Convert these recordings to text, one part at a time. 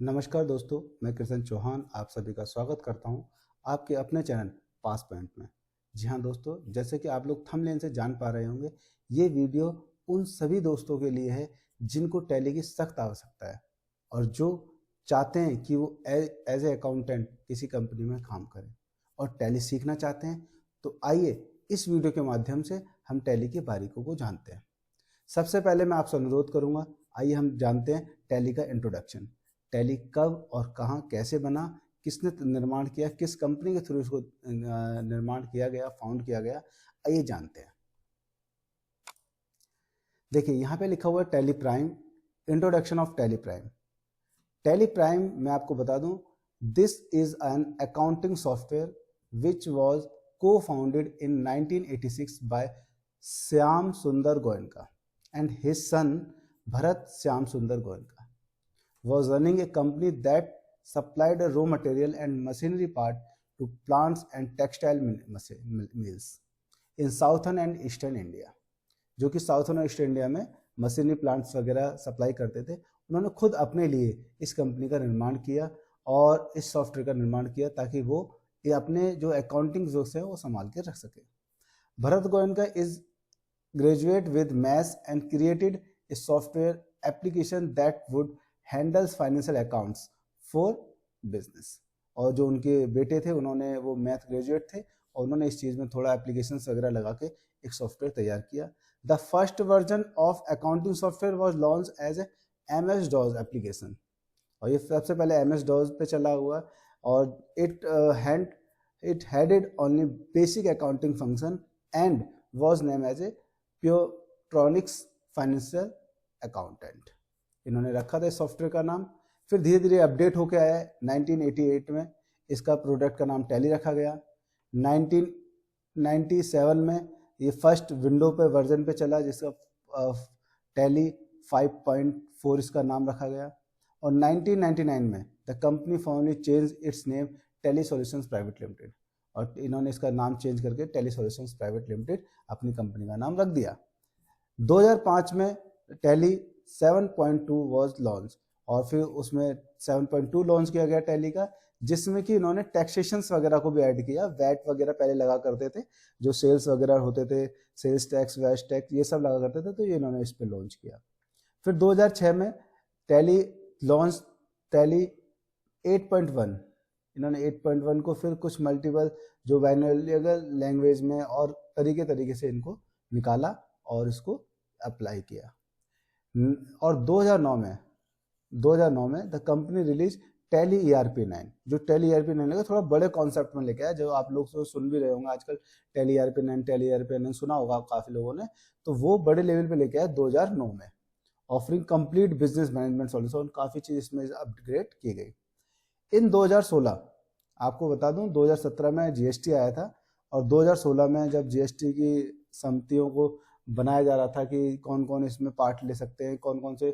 नमस्कार दोस्तों, मैं कृष्ण चौहान आप सभी का स्वागत करता हूं आपके अपने चैनल पास पॉइंट में। जी हाँ दोस्तों, जैसे कि आप लोग थंबनेल से जान पा रहे होंगे, ये वीडियो उन सभी दोस्तों के लिए है जिनको टैली की सख्त आवश्यकता है और जो चाहते हैं कि वो एज ए अकाउंटेंट किसी कंपनी में काम करें और टैली सीखना चाहते हैं। तो आइए इस वीडियो के माध्यम से हम टैली की बारीकियों को जानते हैं। सबसे पहले मैं आपसे अनुरोध करूंगा, आइए हम जानते हैं टैली का इंट्रोडक्शन। टैली कब और कहाँ कैसे बना, किसने निर्माण किया, किस कंपनी के थ्रू इसको निर्माण किया गया, फाउंड किया गया, आइए जानते हैं। देखिए यहाँ पे लिखा हुआ है tally prime, introduction of tally prime. Tally prime मैं आपको बता दूं, this is an accounting software which was को फाउंडेड इन 1986 बाय श्याम सुंदर Goenka and his son Bharat Shyam Sundar Goenka was running a company that supplied a raw material and machinery part to plants and textile mills in southern and eastern India, जो कि southern और east India में machinery plants वगैरह supply करते थे। उन्होंने खुद अपने लिए इस कंपनी का निर्माण किया और इस सॉफ्टवेयर का निर्माण किया ताकि वो ये अपने जो अकाउंटिंग जो है वो संभाल के रख सके। Bharat Goenka is graduate with maths and created a software application that would handles financial accounts for business। और जो उनके बेटे थे उन्होंने वो मैथ ग्रेजुएट थे और उन्होंने इस चीज़ में थोड़ा एप्लीकेशन वगैरह लगा के एक सॉफ्टवेयर तैयार किया। The first version of accounting software was launch as a MS DOS application, और ये सबसे पहले MS DOS पे चला हुआ और इट हैडेड only basic accounting function and was name as a Puretronics financial accountant. इन्होंने रखा था इस सॉफ्टवेयर का नाम। फिर धीरे धीरे अपडेट होकर आया। 1988 में इसका प्रोडक्ट का नाम टैली रखा गया। 1997 में ये फर्स्ट विंडो पे वर्जन पे चला जिसका टैली 5.4 इसका नाम रखा गया। और 1999 में the company finally change it's name tally solutions private limited, और इन्होंने इसका नाम चेंज करके टैली सॉल्यूशंस प्राइवेट लिमिटेड अपनी कंपनी का नाम रख दिया। 2005 में टैली 7.2 वाज लॉन्च और फिर उसमें 7.2 लॉन्च किया गया टैली का, जिसमें कि इन्होंने टैक्सेशंस वगैरह को भी ऐड किया। वैट वगैरह पहले लगा करते थे, जो सेल्स वगैरह होते थे, सेल्स टैक्स, वैट टैक्स, ये सब लगा करते थे, तो ये इन्होंने इस पर लॉन्च किया। फिर 2006 में टैली लॉन्च टैली 8.1। इन्होंने 8.1 को फिर कुछ मल्टीपल जो बाइनोमियल लैंग्वेज में और तरीके से इनको निकाला और इसको अप्लाई किया। और 2009 में the company release tally ERP9, जो टैली ERP9 लगा थोड़ा बड़े कॉन्सेप्ट में लेके आया, जो आप लोग तो सुन भी रहे होंगे आजकल टैली ERP9 सुना होगा काफ़ी लोगों ने, तो वो बड़े लेवल पे लेके आया 2009 में, offering complete business management solution. काफ़ी चीज़ इसमें अपग्रेड की गई। इन 2016 आपको बता दूं, 2017 में GST आया था और 2016 में जब GST की समितियों को बनाया जा रहा था कि कौन कौन इसमें पार्ट ले सकते हैं, कौन कौन से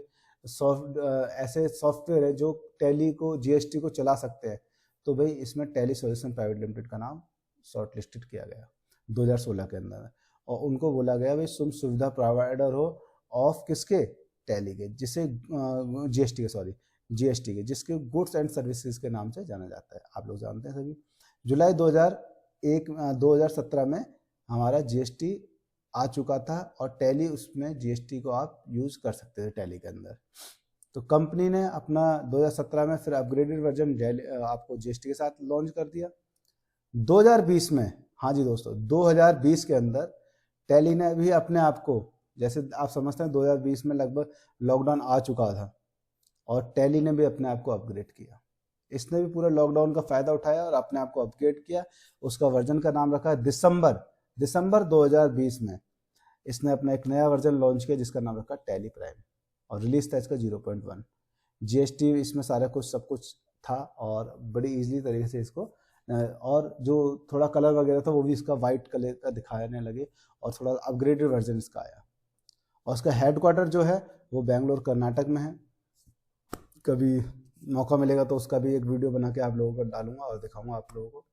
ऐसे सॉफ्टवेयर है जो टैली को GST को चला सकते हैं, तो भाई इसमें टैली सॉल्यूशन प्राइवेट लिमिटेड का नाम शॉर्ट लिस्टेड किया गया 2016 के अंदर। और उनको बोला गया भाई तुम सुविधा प्रोवाइडर हो ऑफ किसके, टैली के, जिसे GST के, जिसके गुड्स एंड सर्विसेज के नाम से जाना जाता है, आप लोग जानते हैं सभी। जुलाई 2017 में हमारा GST आ चुका था और टैली उसमें GST को आप यूज कर सकते थे टैली के अंदर। तो कंपनी ने अपना 2017 में फिर अपग्रेडेड वर्जन आपको GST के साथ लॉन्च कर दिया। 2020 में, हाँ जी दोस्तों, 2020 के अंदर टैली ने भी अपने आप को, जैसे आप समझते हैं 2020 में लगभग लॉकडाउन आ चुका था और टैली ने भी अपने आप को अपग्रेड किया। इसने भी पूरा लॉकडाउन का फायदा उठाया और अपने आप को अपग्रेड किया। उसका वर्जन का नाम रखा दिसंबर 2020 में इसने अपना एक नया वर्जन लॉन्च किया जिसका नाम रखा टैली प्राइम, और रिलीज था इसका 0.1। GST इसमें सारा कुछ सब कुछ था और बड़ी इजीली तरीके से इसको, और जो थोड़ा कलर वगैरह था वो भी इसका वाइट कलर का दिखाने लगे और थोड़ा अपग्रेडेड वर्जन इसका आया। और उसका हेडक्वार्टर जो है वो बेंगलोर कर्नाटक में है। कभी मौका मिलेगा तो उसका भी एक वीडियो बना के आप लोगों को डालूंगा और दिखाऊंगा आप लोगों को।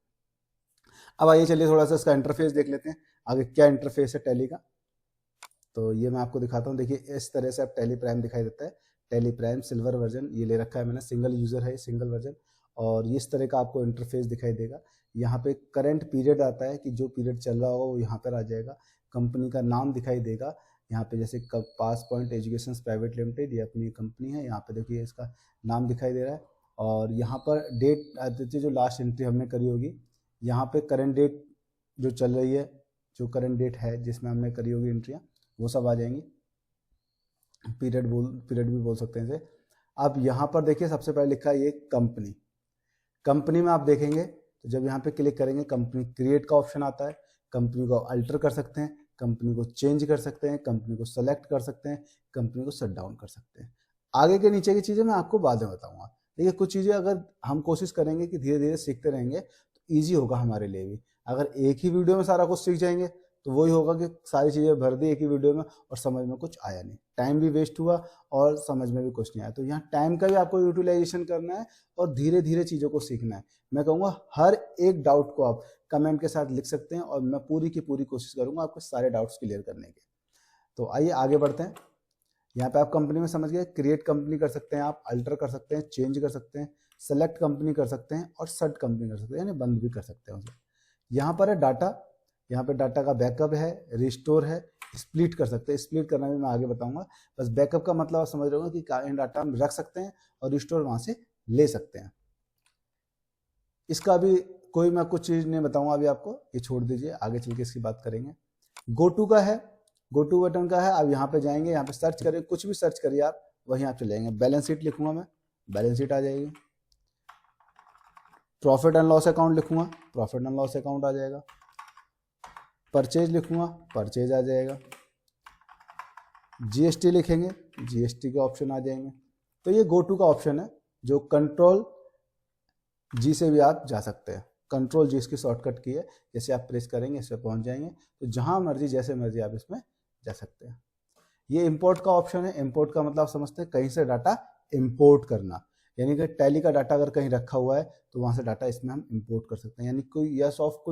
अब आइए चलिए थोड़ा सा इसका इंटरफेस देख लेते हैं, आगे क्या इंटरफेस है टैली का। तो ये मैं आपको दिखाता हूँ। देखिए इस तरह से आप टैली प्राइम दिखाई देता है। टैली प्राइम सिल्वर वर्जन ये ले रखा है मैंने, सिंगल यूज़र है, सिंगल वर्जन। और इस तरह का आपको इंटरफेस दिखाई देगा। यहाँ पे करंट पीरियड आता है कि जो पीरियड चल रहा हो वो यहाँ पर आ जाएगा। कंपनी का नाम दिखाई देगा यहाँ पे, जैसे पास पॉइंट एजुकेशन प्राइवेट लिमिटेड, ये अपनी कंपनी है। यहाँ पे देखिए इसका नाम दिखाई दे रहा है। और यहाँ पर डेट जो लास्ट एंट्री हमने करी होगी, यहाँ पे करंट डेट जो चल रही है, जो करंट डेट है जिसमें हमने करी होगी एंट्रियाँ, वो सब आ जाएंगी। पीरियड भी बोल सकते हैं इसे। अब यहाँ पर देखिए सबसे पहले लिखा है ये कंपनी। कंपनी में आप देखेंगे तो जब यहाँ पे क्लिक करेंगे कंपनी क्रिएट का ऑप्शन आता है। कंपनी को अल्टर कर सकते हैं, कंपनी को चेंज कर सकते हैं, कंपनी को सेलेक्ट कर सकते हैं, कंपनी को शट डाउन कर सकते हैं। आगे के नीचे की चीज़ें मैं आपको बाद में बताऊंगा। देखिए कुछ चीज़ें अगर हम कोशिश करेंगे कि धीरे धीरे सीखते रहेंगे तो ईजी होगा हमारे लिए भी। अगर एक ही वीडियो में सारा कुछ सीख जाएंगे तो वही होगा कि सारी चीज़ें भर दी एक ही वीडियो में और समझ में कुछ आया नहीं, टाइम भी वेस्ट हुआ और समझ में भी कुछ नहीं आया। तो यहाँ टाइम का भी आपको यूटिलाइजेशन करना है और धीरे धीरे चीज़ों को सीखना है। मैं कहूँगा हर एक डाउट को आप कमेंट के साथ लिख सकते हैं और मैं पूरी की पूरी कोशिश करूँगा आपके सारे डाउट्स क्लियर करने के। तो आइए आगे बढ़ते हैं। यहाँ पे आप कंपनी में समझ गए, क्रिएट कंपनी कर सकते हैं, आप अल्टर कर सकते हैं, चेंज कर सकते हैं, सेलेक्ट कंपनी कर सकते हैं और शट कंपनी कर सकते हैं, यानी बंद भी कर सकते हैं उसे। यहाँ पर है डाटा, यहाँ पे डाटा का बैकअप है, रिस्टोर है, स्प्लिट कर सकते हैं। स्प्लिट करना भी मैं आगे बताऊंगा। बस बैकअप का मतलब आप समझ रहे हो कि डाटा हम रख सकते हैं और रिस्टोर वहाँ से ले सकते हैं। इसका भी कोई मैं कुछ चीज़ नहीं बताऊंगा अभी आपको, ये छोड़ दीजिए, आगे चल के इसकी बात करेंगे। गो टू का है, गो टू बटन का है। आप यहाँ पे जाएंगे, यहाँ पे सर्च करें, कुछ भी सर्च करिए आप, वहीं आप चले जाएंगे। बैलेंस शीट लिखूंगा मैं, बैलेंस शीट आ जाएगी। प्रॉफिट एंड लॉस अकाउंट लिखूंगा, प्रॉफिट एंड लॉस अकाउंट आ जाएगा। परचेज लिखूंगा, परचेज आ जाएगा। जीएसटी लिखेंगे, जीएसटी के ऑप्शन आ जाएंगे। तो ये गो टू का ऑप्शन है जो कंट्रोल जी से भी आप जा सकते हैं। कंट्रोल जी इसकी शॉर्टकट की है, जैसे आप प्रेस करेंगे इस पर पहुंच जाएंगे। तो जहां मर्जी जैसे मर्जी आप इसमें जा सकते हैं। ये इंपोर्ट का ऑप्शन है। इंपोर्ट का मतलब समझते हैं कहीं से डाटा इंपोर्ट करना, यानी कि टैली का डाटा अगर कहीं रखा हुआ है तो वहाँ से डाटा इसमें हम इंपोर्ट कर सकते हैं। यानी कोई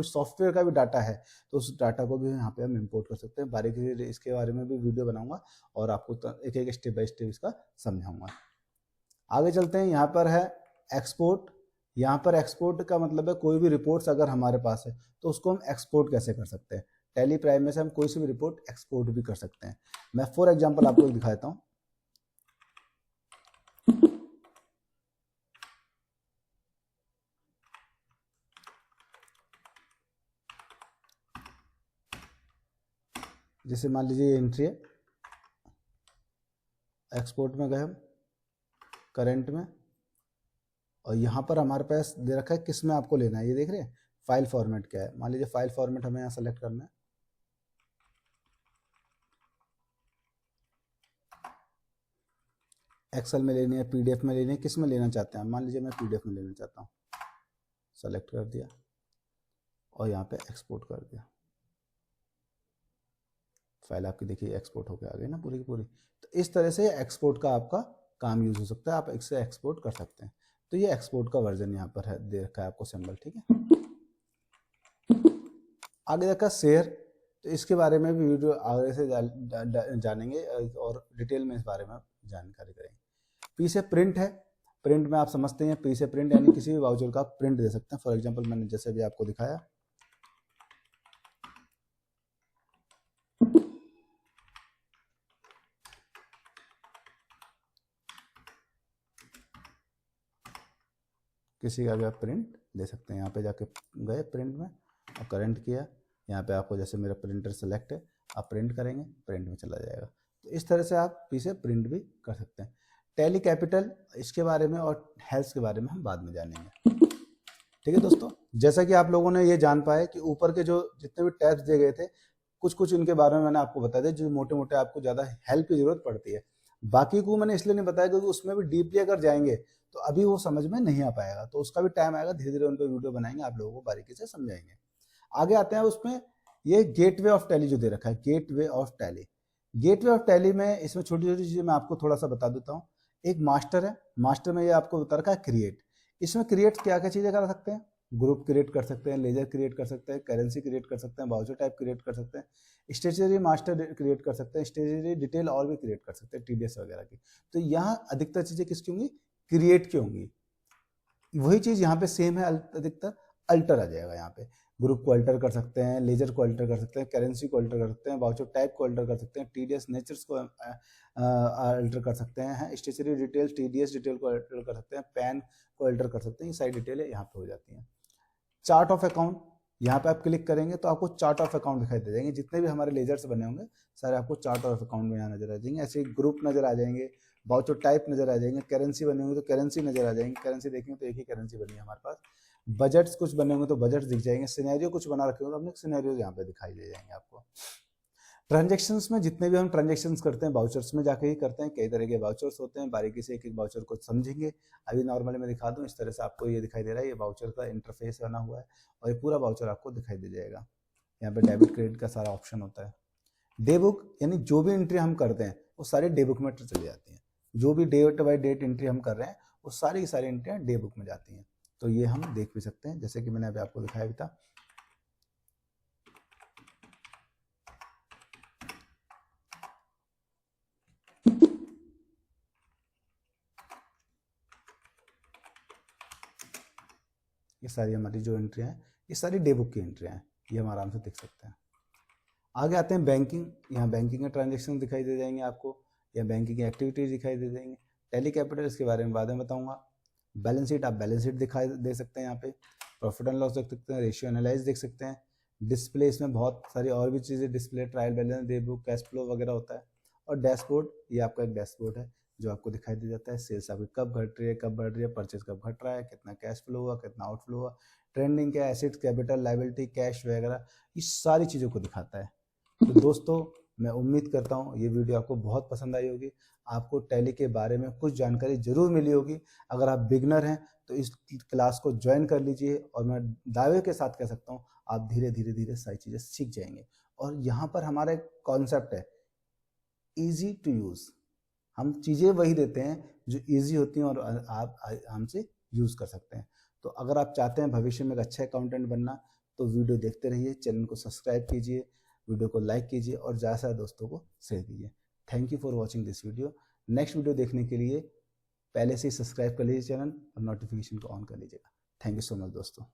सॉफ्टवेयर का भी डाटा है तो उस डाटा को भी यहाँ पे हम इंपोर्ट कर सकते हैं। बारीकी से इसके बारे में भी वीडियो बनाऊंगा और आपको एक एक स्टेप बाय स्टेप इसका समझाऊंगा। आगे चलते हैं। यहाँ पर है एक्सपोर्ट। यहाँ पर एक्सपोर्ट का मतलब है कोई भी रिपोर्ट्स अगर हमारे पास है तो उसको हम एक्सपोर्ट कैसे कर सकते हैं। टैली प्राइम में से हम कोई सी भी रिपोर्ट एक्सपोर्ट भी कर सकते हैं। मैं फॉर एग्जाम्पल आपको दिखा देता हूँ। जैसे मान लीजिए ये एंट्री है, एक्सपोर्ट में गए हम, करंट में, और यहाँ पर हमारे पास दे रखा है किस में आपको लेना है। ये देख रहे हैं फाइल फॉर्मेट क्या है। मान लीजिए फाइल फॉर्मेट हमें यहाँ सेलेक्ट करना है। एक्सेल में लेनी है, पीडीएफ में लेनी है, किस में लेना चाहते हैं। मान लीजिए मैं पीडीएफ में लेना चाहता हूँ, सेलेक्ट कर दिया और यहाँ पे एक्सपोर्ट कर दिया। फाइल आपकी देखिए एक्सपोर्ट होकर आ गई ना पूरी की पूरी। तो इस तरह से एक्सपोर्ट का आपका काम यूज हो सकता है, आप इससे एक्सपोर्ट कर सकते हैं। तो ये एक्सपोर्ट का वर्जन यहाँ पर है, दे रखा है आपको सिंबल, ठीक है। आगे रखा शेयर, तो इसके बारे में भी वीडियो आगे से जानेंगे और डिटेल में इस बारे में जानकारी करेंगे। पी से प्रिंट है, प्रिंट में आप समझते हैं पी से प्रिंट यानी किसी भी वाउचर का प्रिंट दे सकते हैं। फॉर एग्जांपल मैंने जैसे भी आपको दिखाया, किसी का भी आप प्रिंट दे सकते हैं। यहाँ पे जाके गए प्रिंट में और करंट किया, यहाँ पे आपको जैसे मेरा प्रिंटर सेलेक्ट है, आप प्रिंट करेंगे, प्रिंट में चला जाएगा। तो इस तरह से आप पी से प्रिंट भी कर सकते हैं। टैली कैपिटल, इसके बारे में और हेल्थ के बारे में हम बाद में जानेंगे, ठीक है दोस्तों। जैसा कि आप लोगों ने ये जान पाए कि ऊपर के जो जितने भी टैब्स दिए गए थे, कुछ कुछ इनके बारे में मैंने आपको बता दिया जो मोटे मोटे आपको ज़्यादा हेल्प की जरूरत पड़ती है। बाकी को मैंने इसलिए नहीं बताया क्योंकि उसमें भी डीपली अगर जाएंगे तो अभी वो समझ में नहीं आ पाएगा, तो उसका भी टाइम आएगा, धीरे धीरे उन पर वीडियो बनाएंगे, आप लोगों को बारीकी से समझाएंगे। आगे आते हैं उसमें, ये गेटवे ऑफ टैली जो दे रखा है, gateway of tally. Gateway of tally में इसमें छोटी छोटी चीजें मैं आपको थोड़ा सा बता देता हूँ। एक मास्टर है, मास्टर में ये आपको बता रखा है क्रिएट। इसमें क्रिएट क्या क्या चीजें कर सकते हैं। ग्रुप क्रिएट कर सकते हैं, लेजर क्रिएट कर सकते हैं, करेंसी क्रिएट कर सकते हैं, वाउचर टाइप क्रिएट कर सकते हैं, स्टेशनरी मास्टर क्रिएट कर सकते हैं, स्टेशनरी डिटेल और भी क्रिएट कर सकते हैं, टीडीएस वगैरह की। तो यहाँ अधिकतर चीज़ें किसकी होंगी, क्रिएट की होंगी। वही चीज़ यहाँ पे सेम है, अधिकतर अल्टर आ जाएगा। यहाँ पे ग्रुप को अल्टर कर सकते हैं, लेजर को अल्टर कर सकते हैं, करेंसी को अल्टर कर सकते हैं, वाउचर टाइप को अल्टर कर सकते हैं, टीडीएस नेचर्स को अल्टर कर सकते हैं, स्टेशनरी डिटेल टीडीएस डिटेल को अल्टर कर सकते हैं, पैन को अल्टर कर सकते हैं। ये सारी डिटेल यहाँ पे हो जाती हैं। चार्ट ऑफ अकाउंट, यहाँ पे आप क्लिक करेंगे तो आपको चार्ट ऑफ अकाउंट दिखाई दे जाएंगे। जितने भी हमारे लेजर्स बने होंगे सारे आपको चार्ट ऑफ अकाउंट में यहाँ नजर आ जाएंगे। ऐसे ग्रुप नजर आ जाएंगे, वाउचर टाइप नजर आ जाएंगे, करेंसी बने होंगे तो करेंसी नजर आ जाएंगी, करेंसी देखेंगे तो एक ही करेंसी बनी है हमारे पास। बजट्स कुछ बने होंगे तो बजट्स दिख जाएंगे, सिनेरियो कुछ बना रखे होंगे तो अपने सिनेरियो यहाँ पे दिखाई दे जाएंगे आपको। ट्रांजेक्शन्स में जितने भी हम ट्रांजेक्शन्स करते हैं वाउचर्स में जाके ही करते हैं। कई तरह के वाउचर्स होते हैं, बारीकी से एक एक वाउचर को समझेंगे। अभी नॉर्मली मैं दिखा दूं, इस तरह से आपको ये दिखाई दे रहा है, ये वाउचर का इंटरफेस बना हुआ है और ये पूरा वाउचर आपको दिखाई दे जाएगा। यहाँ पे डेबिट क्रेडिट का सारा ऑप्शन होता है। डे बुक यानी जो भी एंट्री हम करते हैं वो सारी डे बुक में चली जाती हैं। जो भी डेट बाई डेट एंट्री हम कर रहे हैं वो सारी की सारी एंट्रियाँ डे बुक में जाती हैं। तो ये हम देख भी सकते हैं, जैसे कि मैंने अभी आपको दिखाया भी था। ये सारी हमारी जो एंट्रियाँ हैं ये सारी डे बुक की एंट्रियाँ हैं, ये हम आराम से देख सकते हैं। आगे आते हैं बैंकिंग। यहाँ बैंकिंग के ट्रांजेक्शन दिखाई दे जाएंगे आपको, या बैंकिंग की एक्टिविटीज दिखाई दे जाएंगे। टैली कैपिटल इसके बारे में बाद में बताऊंगा। बैलेंस शीट, आप बैलेंस शीट दिखाई दे सकते हैं, यहाँ पे प्रॉफिट एंड लॉस देख सकते हैं, रेशियो एनालाइज देख सकते हैं। डिस्प्ले, इसमें बहुत सारी और भी चीज़ें display, trial balance, day book, cash flow वगैरह होता है। और डैशबोर्ड, ये आपका एक डैशबोर्ड है जो आपको दिखाई दे जाता है। सेल्स आपकी कब घट रही है, कब बढ़ रही है, परचेज कब घट रहा है, कितना कैश फ्लो हुआ, कितना आउटफ्लो हुआ, ट्रेंडिंग क्या, एसेट, कैपिटल, लाइबिलिटी, कैश वगैरह, ये सारी चीज़ों को दिखाता है। तो दोस्तों मैं उम्मीद करता हूँ ये वीडियो आपको बहुत पसंद आई होगी, आपको टैली के बारे में कुछ जानकारी जरूर मिली होगी। अगर आप बिगनर हैं तो इस क्लास को ज्वाइन कर लीजिए, और मैं दावे के साथ कह सकता हूँ आप धीरे धीरे सारी चीज़ें सीख जाएंगे। और यहाँ पर हमारा एक कॉन्सेप्ट है ईजी टू यूज़। हम चीज़ें वही देते हैं जो ईजी होती हैं और आप हमसे यूज़ कर सकते हैं। तो अगर आप चाहते हैं भविष्य में एक अच्छा अकाउंटेंट बनना तो वीडियो देखते रहिए, चैनल को सब्सक्राइब कीजिए, वीडियो को लाइक कीजिए और ज़्यादा से ज़्यादा दोस्तों को शेयर कीजिए। Thank you for watching this video. Next video देखने के लिए पहले से ही सब्सक्राइब कर लीजिए चैनल और नोटिफिकेशन को ऑन कर लीजिएगा। थैंक यू सो मच दोस्तों।